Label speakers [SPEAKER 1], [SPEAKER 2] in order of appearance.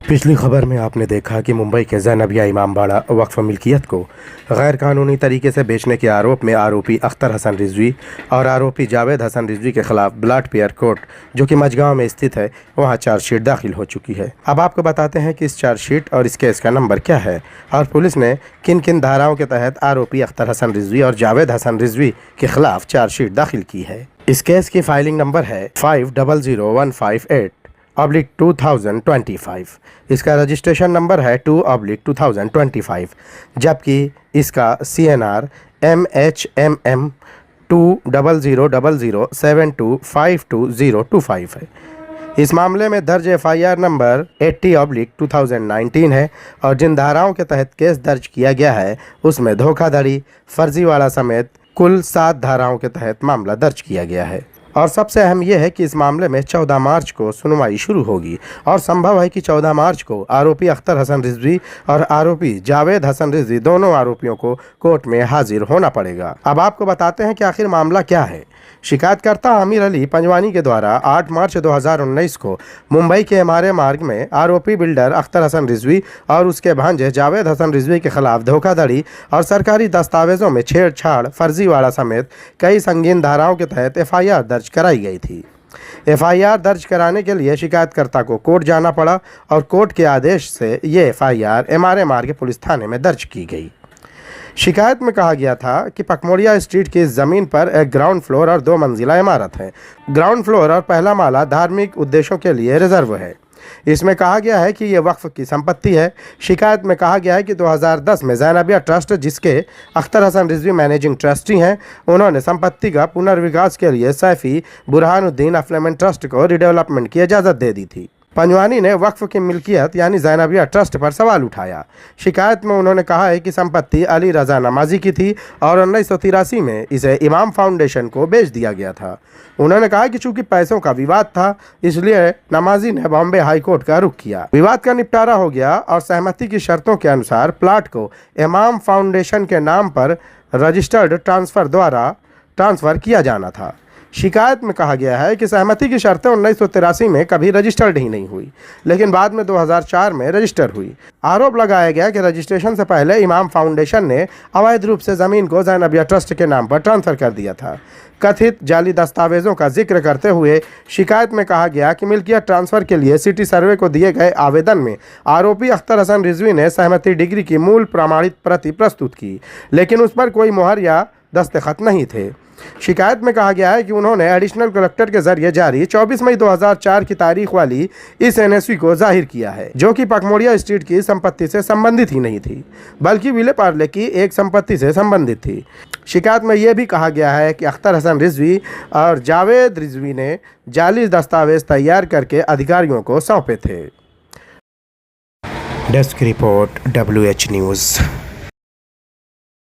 [SPEAKER 1] पिछली खबर में आपने देखा कि मुंबई के ज़ैनबिया इमामबाड़ा वक्फ मिल्कियत को गैर कानूनी तरीके से बेचने के आरोप में आरोपी अख्तर हसन रिजवी और आरोपी जावेद हसन रिजवी के खिलाफ ब्लड पेयर कोर्ट जो कि मझगांव में स्थित है वहां चार्जशीट दाखिल हो चुकी है। अब आपको बताते हैं कि इस चार्जशीट और इस केस का नंबर क्या है और पुलिस ने किन किन धाराओं के तहत आरोपी अख्तर हसन रिजवी और जावेद हसन रिजवी के खिलाफ चार्जशीट दाखिल की है। इस केस की फाइलिंग नंबर है 500158/2025। इसका रजिस्ट्रेशन नंबर है 2/2025, जबकि इसका CNR MHMM 2000072522025 है। इस मामले में दर्ज FIR नंबर 80/2019 है और जिन धाराओं के तहत केस दर्ज किया गया है उसमें धोखाधड़ी, फर्जीवाड़ा समेत कुल 7 धाराओं के तहत मामला दर्ज किया गया है। और सबसे अहम यह है कि इस मामले में 14 मार्च को सुनवाई शुरू होगी और संभव है कि 14 मार्च को आरोपी अख्तर हसन रिजवी और आरोपी जावेद हसन रिजवी दोनों आरोपियों को कोर्ट में हाजिर होना पड़ेगा। अब आपको बताते हैं कि आखिर मामला क्या है। शिकायतकर्ता आमिर अली पंजवानी के द्वारा 8 मार्च 2019 को मुंबई के एमआरए मार्ग में आरोपी बिल्डर अख्तर हसन रिजवी और उसके भांजे जावेद हसन रिजवी के खिलाफ धोखाधड़ी और सरकारी दस्तावेजों में छेड़छाड़, फर्जीवाड़ा समेत कई संगीन धाराओं के तहत FIR दर्ज कराई गई थी। FIR दर्ज कराने के लिए शिकायतकर्ता को कोर्ट जाना पड़ा और कोर्ट के आदेश से ये FIR एमआरए मार्ग पुलिस थाने में दर्ज की गई। शिकायत में कहा गया था कि पकमोड़िया स्ट्रीट की ज़मीन पर एक ग्राउंड फ्लोर और 2 मंजिला इमारत है। ग्राउंड फ्लोर और पहला माला धार्मिक उद्देश्यों के लिए रिजर्व है। इसमें कहा गया है कि ये वक्फ की संपत्ति है। शिकायत में कहा गया है कि 2010 में ज़ैनबिया ट्रस्ट, जिसके अख्तर हसन रिजवी मैनेजिंग ट्रस्टी हैं, उन्होंने संपत्ति का पुनर्विकास के लिए सैफी बुरहानुद्दीन अफलेमेंट ट्रस्ट को रिडेवलपमेंट की इजाज़त दे दी थी। पंजवानी ने वक्फ की मिल्कियत यानी ज़ैनबिया ट्रस्ट पर सवाल उठाया। शिकायत में उन्होंने कहा है कि संपत्ति अली रज़ा नमाजी की थी और 1983 में इसे इमाम फाउंडेशन को बेच दिया गया था। उन्होंने कहा कि चूंकि पैसों का विवाद था इसलिए नमाजी ने बॉम्बे हाई कोर्ट का रुख किया। विवाद का निपटारा हो गया और सहमति की शर्तों के अनुसार प्लाट को इमाम फाउंडेशन के नाम पर रजिस्टर्ड ट्रांसफ़र द्वारा ट्रांसफ़र किया जाना था। शिकायत में कहा गया है कि सहमति की शर्तें 1983 में कभी रजिस्टर्ड ही नहीं हुई, लेकिन बाद में 2004 में रजिस्टर हुई। आरोप लगाया गया कि रजिस्ट्रेशन से पहले इमाम फाउंडेशन ने अवैध रूप से ज़मीन को ज़ैनबिया ट्रस्ट के नाम पर ट्रांसफ़र कर दिया था। कथित जाली दस्तावेज़ों का जिक्र करते हुए शिकायत में कहा गया कि मिल्कियत ट्रांसफ़र के लिए सिटी सर्वे को दिए गए आवेदन में आरोपी अख्तर हसन रिजवी ने सहमति डिग्री की मूल प्रमाणित प्रति प्रस्तुत की, लेकिन उस पर कोई मुहर या दस्तखत नहीं थे। शिकायत में कहा गया है कि उन्होंने एडिशनल कलेक्टर के जरिए जारी 24 मई 2004 की तारीख वाली इस NSV को जाहिर किया है, जो कि पकमोड़िया स्ट्रीट की संपत्ति से संबंधित ही नहीं थी बल्कि विले पार्ले की एक संपत्ति से संबंधित थी। शिकायत में यह भी कहा गया है कि अख्तर हसन रिजवी और जावेद रिजवी ने जाली दस्तावेज तैयार करके अधिकारियों को सौंपे थे। Desk report WH news.